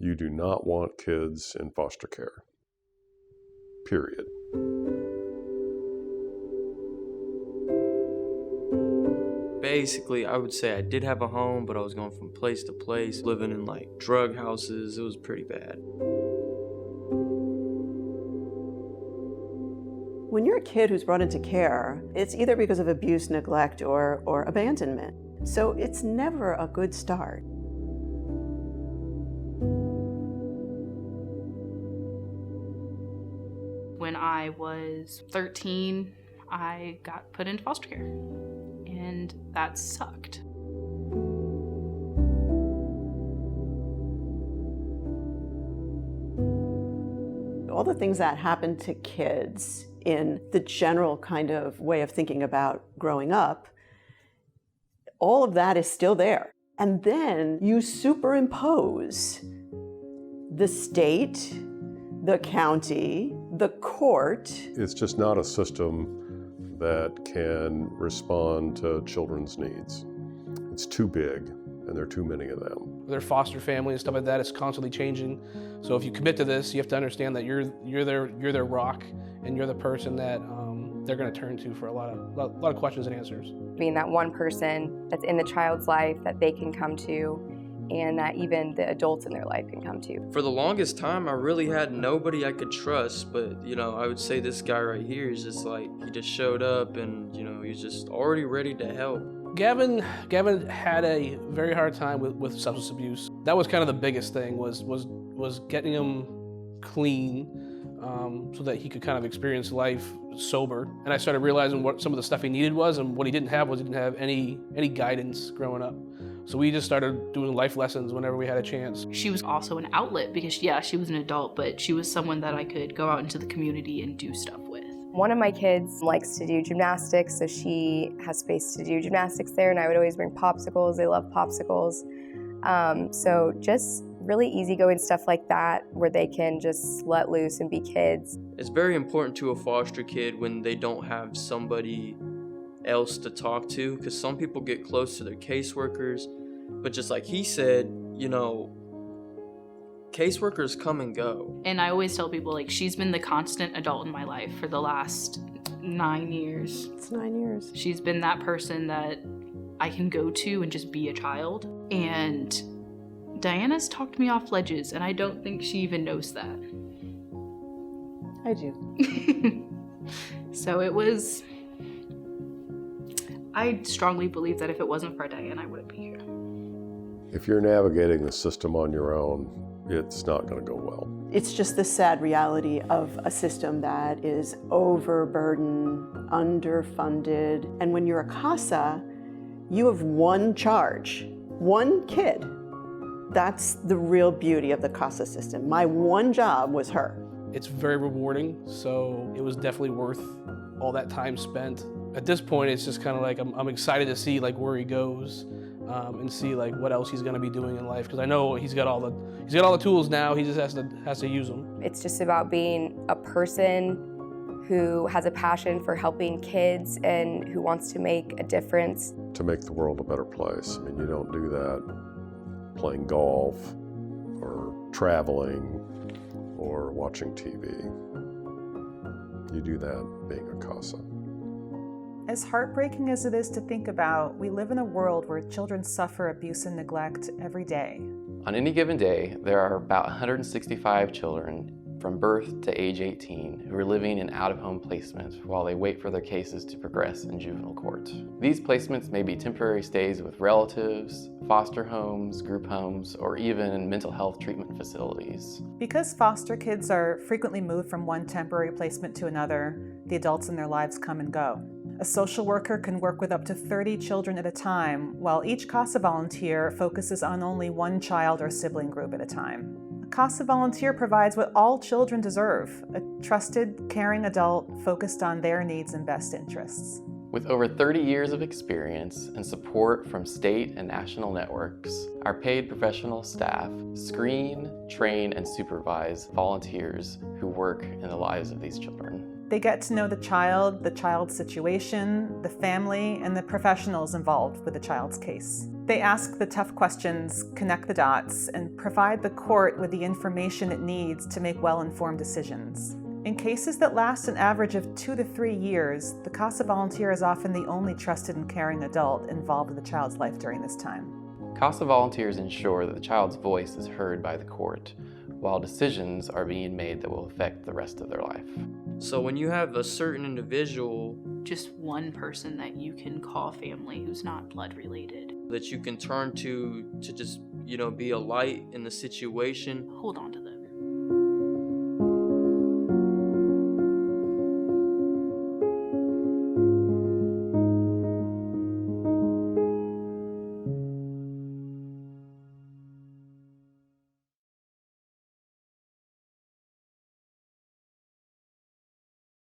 You do not want kids in foster care. Period. Basically, I would say I did have a home, but I was going from place to place, living in like drug houses. It was pretty bad. When you're a kid who's brought into care, it's either because of abuse, neglect, or abandonment. So it's never a good start. When I was 13, I got put into foster care, and that sucked. All the things that happen to kids in the general kind of way of thinking about growing up, all of that is still there. And then you superimpose the state, the county, the court. It's just not a system that can respond to children's needs. It's too big, and there are too many of them. Their foster family and stuff like that is constantly changing. So if you commit to this, you have to understand that you're their rock, and you're the person that they're going to turn to for a lot of questions and answers. Being that one person that's in the child's life that they can come to, and that even the adults in their life can come to. For the longest time, I really had nobody I could trust, but, I would say this guy right here is just like, he just showed up and, he's just already ready to help. Gavin had a very hard time with substance abuse. That was kind of the biggest thing, was getting him clean, so that he could kind of experience life sober. And I started realizing what some of the stuff he needed was, and what he didn't have was he didn't have any guidance growing up. So we just started doing life lessons whenever we had a chance. She was also an outlet because, yeah, she was an adult, but she was someone that I could go out into the community and do stuff with. One of my kids likes to do gymnastics, so she has space to do gymnastics there, and I would always bring popsicles. They love popsicles. So just really easygoing stuff like that where they can just let loose and be kids. It's very important to a foster kid when they don't have somebody else to talk to, because some people get close to their caseworkers, but just like he said, caseworkers come and go. And I always tell people, like, she's been the constant adult in my life for the last 9 years. It's 9 years. She's been that person that I can go to and just be a child. And Diana's talked me off ledges, and I don't think she even knows that. I do. So I strongly believe that if it wasn't for Diana, I wouldn't be here. If you're navigating the system on your own, it's not going to go well. It's just the sad reality of a system that is overburdened, underfunded. And when you're a CASA, you have one charge, one kid. That's the real beauty of the CASA system. My one job was her. It's very rewarding, so it was definitely worth all that time spent. At this point, it's just kind of like I'm excited to see like where he goes, and see like what else he's going to be doing in life, because I know he's got all the tools now. He just has to use them. It's just about being a person who has a passion for helping kids and who wants to make a difference. To make the world a better place. I mean, you don't do that playing golf or traveling or watching TV. You do that being a CASA. As heartbreaking as it is to think about, we live in a world where children suffer abuse and neglect every day. On any given day, there are about 165 children from birth to age 18 who are living in out-of-home placements while they wait for their cases to progress in juvenile court. These placements may be temporary stays with relatives, foster homes, group homes, or even mental health treatment facilities. Because foster kids are frequently moved from one temporary placement to another, the adults in their lives come and go. A social worker can work with up to 30 children at a time, while each CASA volunteer focuses on only one child or sibling group at a time. A CASA volunteer provides what all children deserve, a trusted, caring adult focused on their needs and best interests. With over 30 years of experience and support from state and national networks, our paid professional staff screen, train, and supervise volunteers who work in the lives of these children. They get to know the child's situation, the family, and the professionals involved with the child's case. They ask the tough questions, connect the dots, and provide the court with the information it needs to make well-informed decisions. In cases that last an average of 2 to 3 years, the CASA volunteer is often the only trusted and caring adult involved in the child's life during this time. CASA volunteers ensure that the child's voice is heard by the court, while decisions are being made that will affect the rest of their life. So when you have a certain individual Just one person that you can call family who's not blood related. that you can turn to just, be a light in the situation, Hold on to